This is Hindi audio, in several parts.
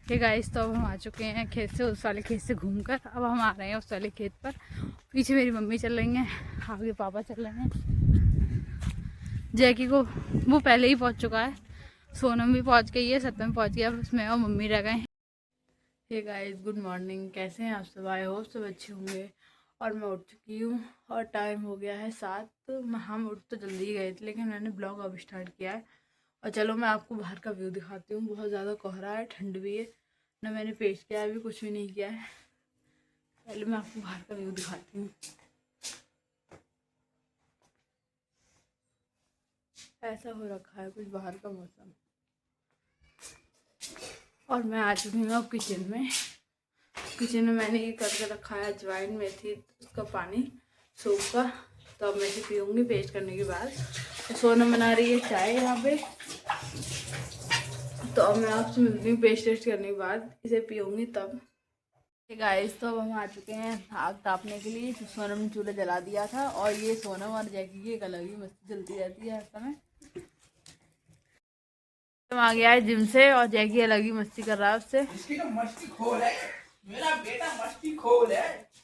हे गाइस, तो अब हम आ चुके हैं खेत से, उस वाले खेत से घूमकर। अब हम आ रहे हैं उस वाले खेत पर। पीछे मेरी मम्मी चल रही हैं, आगे पापा चल रहे हैं। जैकी को वो पहले ही पहुंच चुका है, सोनम भी पहुंच गई है, सत्यम पहुंच गया, बस मैं और मम्मी रह गए हैं। Hey guys, good morning. कैसे हैं आप सब? आए हो सब अच्छे होंगे। और मैं उठ चुकी हूँ और टाइम हो गया है 7। हम उठ तो जल्दी ही गए थे, लेकिन मैंने ब्लॉग अब स्टार्ट किया है। और चलो मैं आपको बाहर का व्यू दिखाती हूँ। बहुत ज़्यादा कोहरा है, ठंड भी है ना। मैंने पेस्ट किया है, अभी कुछ भी नहीं किया है। पहले मैं आपको बाहर का व्यू दिखाती हूँ। ऐसा हो रखा है कुछ बाहर का मौसम। और मैं आ चुकी हूँ अब किचन में। किचन में मैंने ये करके रखा है अजवाइन, मेथी, उसका पानी सूप का। तो अब मैं इसे पीऊँगी पेस्ट करने के बाद। तो सोनम बना रही है चाय यहाँ पे। तो अब मैं आपसे मिलती हूँ पेस्ट टेस्ट करने के बाद, इसे पीऊँगी तब। गाइस, तो अब हम आ चुके हैं आग तापने के लिए। तो सोनम ने चूल्हा जला दिया था, और ये सोनम और जैकी की एक अलग ही मस्ती चलती रहती है हर समय। तो आ गया है जिम से, और जैकी अलग ही मस्ती कर रहा है उससे। इसकी तो मस्ती खोल है, मेरा बेटा मस्ती खोल है।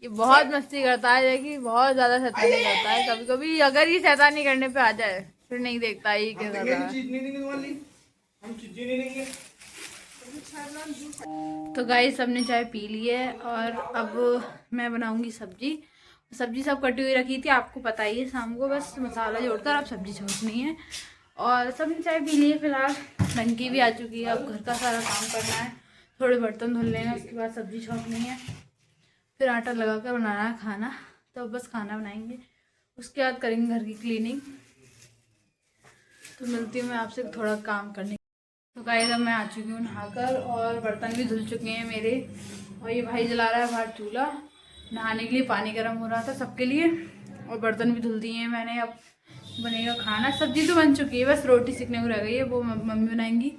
ये बहुत मस्ती करता है, जैकी बहुत ज्यादा शैतानी करता है। कभी कभी अगर ये शैतानी करने पे आ जाए फिर नहीं देखता ये क्या कर रहा है। हम चीजें नहीं देंगे। तो गाइस, सबने चाय पी ली है, और अब मैं बनाऊंगी सब्जी। सब्जी सब कटी हुई रखी थी, आपको पता ही है। शाम को बस मसाला जोड़कर अब सब्जी छोड़नी है। और सबने चाय पी ली है फिलहाल। लंकी भी आ चुकी है। अब घर का सारा काम करना है, थोड़े बर्तन धुलने हैं, उसके बाद सब्जी छोड़नी है, फिर आटा लगा कर बनाना है खाना। तो बस खाना बनाएंगे, उसके बाद करेंगे घर की क्लीनिंग। तो मिलती हूँ मैं आपसे थोड़ा काम करने। तो गाइस, अब मैं आ चुकी हूँ नहाकर, और बर्तन भी धुल चुके हैं मेरे। और ये भाई जला रहा है बाहर चूल्हा। नहाने के लिए पानी गर्म हो रहा था सबके लिए, और बर्तन भी धुल दिए हैं मैंने। अब बनेगा खाना। सब्जी तो बन चुकी है, बस रोटी सीखने को रह गई है, वो मम्मी बनाएंगी।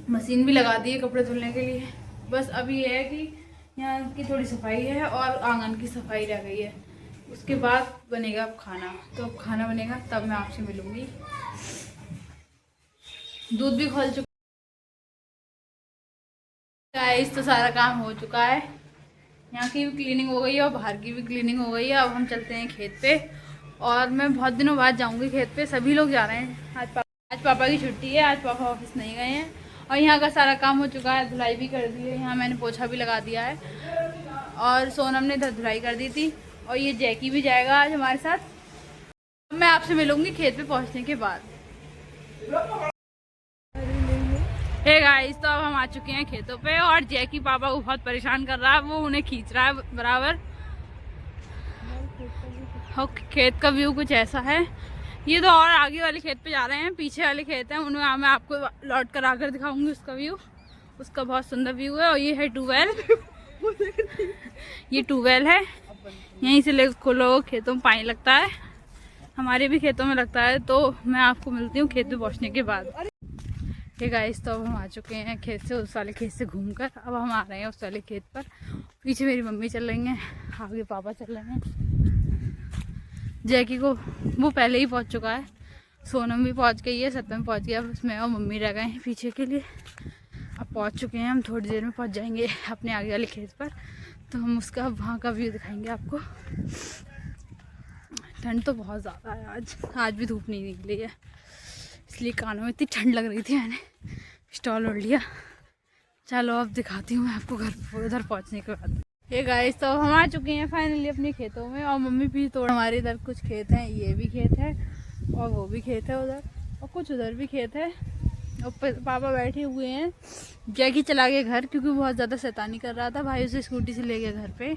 मशीन भी लगा दी है कपड़े धुलने के लिए। बस अभी ये है कि यहाँ की थोड़ी सफाई है, और आंगन की सफाई रह गई है। उसके बाद बनेगा अब खाना। तो अब खाना बनेगा तब मैं आपसे मिलूँगी। दूध भी खोल चुका है। इस तो सारा काम हो चुका है। यहाँ की भी क्लीनिंग हो गई है, और बाहर की भी क्लीनिंग हो गई है। अब हम चलते हैं खेत पे, और मैं बहुत दिनों बाद जाऊँगी खेत पे। सभी लोग जा रहे हैं। आज पापा की छुट्टी है, आज पापा ऑफिस नहीं गए हैं। और यहाँ का सारा काम हो चुका है, धुलाई भी कर दी है। यहाँ मैंने पोछा भी लगा दिया है, और सोनम ने धुलाई कर दी थी। और ये जैकी भी जाएगा आज हमारे साथ। मैं आपसे मिलूँगी खेत पे पहुँचने के बाद। हे गाइस, तो अब हम आ चुके हैं खेतों पे, और जैकी पापा को बहुत परेशान कर रहा है, वो उन्हें खींच रहा है बराबर। और खेत का व्यू कुछ ऐसा है। ये तो और आगे वाले खेत पे जा रहे हैं, पीछे वाले खेत हैं उनमें मैं आपको लौट कर आकर दिखाऊंगी उसका व्यू। उसका बहुत सुंदर व्यू है। और ये है ट्यूबवेल। ये ट्यूबवेल है, यहीं से लोग खेतों में पानी लगता है, हमारे भी खेतों में लगता है। तो मैं आपको मिलती हूँ खेत पे पहुँचने के बाद। हे गाइस, तो अब हम आ चुके हैं खेत से, उस वाले खेत से घूमकर। अब हम आ रहे हैं उस वाले खेत पर। पीछे मेरी मम्मी चल रही हैं, आगे पापा चल रहे हैं। जैकी को वो पहले ही पहुंच चुका है, सोनम भी पहुंच गई है, सत्यम पहुंच गया, बस मैं और मम्मी रह गए हैं पीछे के लिए। अब पहुंच चुके हैं हम, थोड़ी देर में पहुंच जाएंगे अपने आगे वाले खेत पर। तो हम उसका वहाँ का व्यू दिखाएंगे आपको। ठंड तो बहुत ज़्यादा है आज भी धूप नहीं निकली है, इसलिए कानों में इतनी ठंड लग रही थी, मैंने स्टॉल ओढ़ लिया। चलो अब दिखाती हूँ मैं आपको घर उधर पहुँचने के बाद। ये गाइस, तो हम आ चुके हैं फाइनली अपने खेतों में, और मम्मी भी तोड़। हमारे इधर कुछ खेत हैं, ये भी खेत है, और वो भी खेत है उधर, और कुछ उधर भी खेत है। और पापा बैठे हुए हैं। जैकी चला गया घर, क्योंकि बहुत ज़्यादा शैतानी कर रहा था। भाई उसे स्कूटी से ले गया घर पे।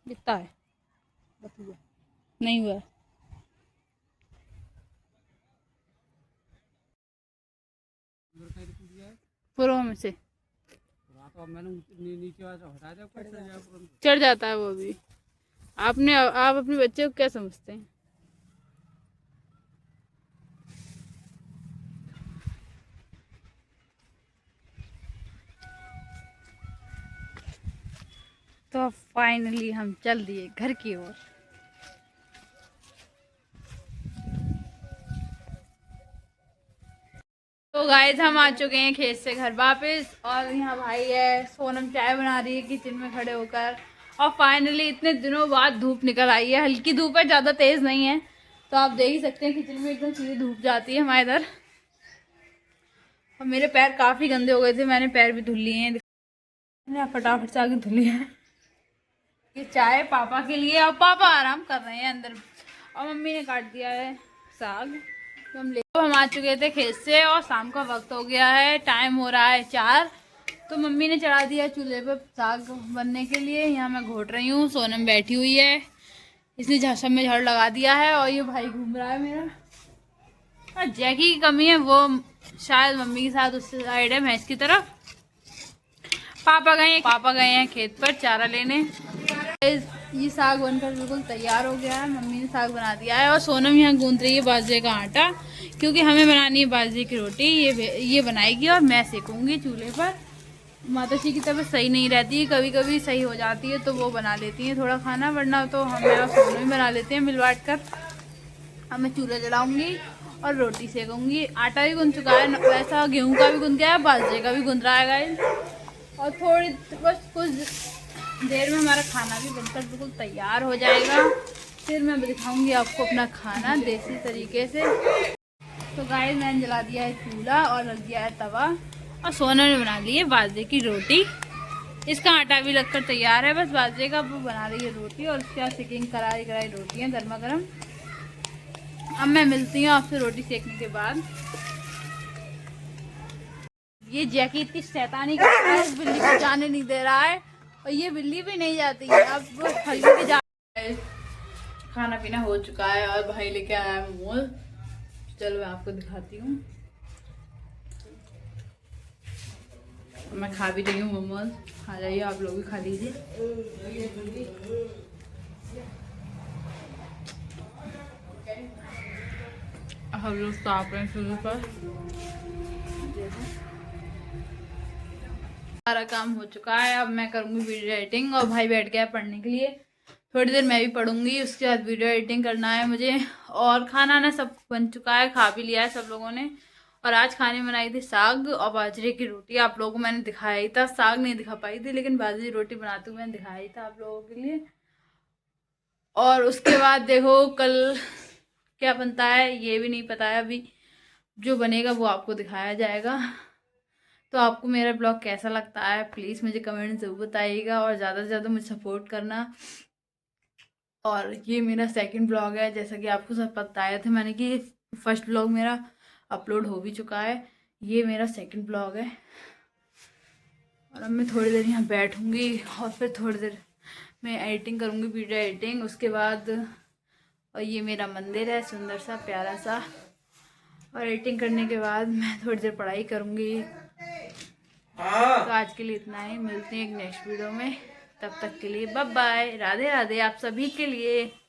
कितना है? नहीं हुआ। पूर्व में से चढ़ जाता है वो भी। आप अपने बच्चे को क्या समझते हैं? तो फाइनली हम चल दिए घर की ओर। तो गाइस हम आ चुके हैं खेत से घर वापस, और यहाँ भाई है, सोनम चाय बना रही है किचन में खड़े होकर। और फाइनली इतने दिनों बाद धूप निकल आई है, हल्की धूप है, ज़्यादा तेज़ नहीं है। तो आप देख ही सकते हैं किचन में एकदम सीधी धूप जाती है हमारे इधर। और मेरे पैर काफ़ी गंदे हो गए थे, मैंने पैर भी धुल लिए हैं, मैंने फटाफट से आगे धुल लिए हैं। ये चाय पापा के लिए, और पापा आराम कर रहे हैं अंदर, और मम्मी ने काट दिया है साग। तो हम आ चुके थे खेत से, और शाम का वक्त हो गया है, टाइम हो रहा है 4। तो मम्मी ने चढ़ा दिया चूल्हे पे साग बनने के लिए। यहाँ मैं घोट रही हूँ, सोनम बैठी हुई है, इसने सब में झाड़ू लगा दिया है, और ये भाई घूम रहा है मेरा। और जैकी की कमी है, वो शायद मम्मी के साथ उससे साइड है भैंस की तरफ। पापा गए हैं खेत पर चारा लेने। ये साग बनकर बिल्कुल तैयार हो गया है, मम्मी ने साग बना दिया है, और सोनम यहाँ गूंथ रही है बाजरे का आटा, क्योंकि हमें बनानी है बाजरे की रोटी। ये बनाएगी और मैं सेकूंगी चूल्हे पर। माताश्री की तबीयत सही नहीं रहती, कभी कभी सही हो जाती है तो वो बना लेती हैं थोड़ा खाना, वरना तो हम और सोनम ही बना लेते हैं मिल बांट कर। अब मैं चूल्हा जलाऊंगी और रोटी सेकूंगी। आटा भी गूंथ चुका है, वैसा गेहूँ का भी गूंथ गया है, बाजरे का भी गूंथ रहा है गाइस। और थोड़ी बस कुछ देर में हमारा खाना भी बनकर बिल्कुल तैयार हो जाएगा, फिर मैं दिखाऊंगी आपको अपना खाना देसी तरीके से। तो गाइस मैंने जला दिया है चूल्हा और रख दिया है तवा, और सोना ने बना ली है बाजरे की रोटी। इसका आटा भी लगकर तैयार है, बस बाजरे का वो बना रही है रोटी, और उसके बाद सेकिंग कराई रोटियाँ गर्मा गर्म। अब मैं मिलती हूँ आपसे रोटी सेकने के बाद। ये जैकी इतनी शैतानी करता है, इस बिल्ली को जाने नहीं दे रहा है, और ये बिल्ली भी नहीं जाती है। अब हल्की के जा खाना पीना हो चुका है, और भाई लेके आया है मोमोज। चलो मैं आपको दिखाती हूँ, मैं खा भी रही हूँ मोमोज। आ जाइए आप लोग भी खा लीजिए। हम लोग साफ रहे शुरू पर, सारा काम हो चुका है। अब मैं करूँगी वीडियो एडिटिंग, और भाई बैठ गया है पढ़ने के लिए। थोड़ी देर मैं भी पढ़ूंगी, उसके बाद वीडियो एडिटिंग करना है मुझे। और खाना ना सब बन चुका है, खा भी लिया है सब लोगों ने। और आज खाने में बनाई थी साग और बाजरे की रोटी। आप लोगों को मैंने दिखाया ही था, साग नहीं दिखा पाई थी, लेकिन बाजरे की रोटी बनाते हुए मैंने दिखाया ही था आप लोगों के लिए। और उसके बाद देखो कल क्या बनता है ये भी नहीं पता है अभी, जो बनेगा वो आपको दिखाया जाएगा। तो आपको मेरा ब्लॉग कैसा लगता है प्लीज़ मुझे कमेंट ज़रूर बताइएगा, और ज़्यादा से ज़्यादा मुझे सपोर्ट करना। और ये मेरा सेकंड ब्लॉग है, जैसा कि आपको सब बताया था मैंने कि फर्स्ट ब्लॉग मेरा अपलोड हो भी चुका है, ये मेरा सेकंड ब्लॉग है। और अब मैं थोड़ी देर यहाँ बैठूँगी, और फिर थोड़ी देर मैं एडिटिंग करूँगी, वीडियो एडिटिंग। उसके बाद और ये मेरा मंदिर है सुंदर सा प्यारा सा, और एडिटिंग करने के बाद मैं थोड़ी देर पढ़ाई करूँगी। तो आज के लिए इतना ही, मिलते हैं एक नेक्स्ट वीडियो में, तब तक के लिए बाय बाय, राधे राधे आप सभी के लिए।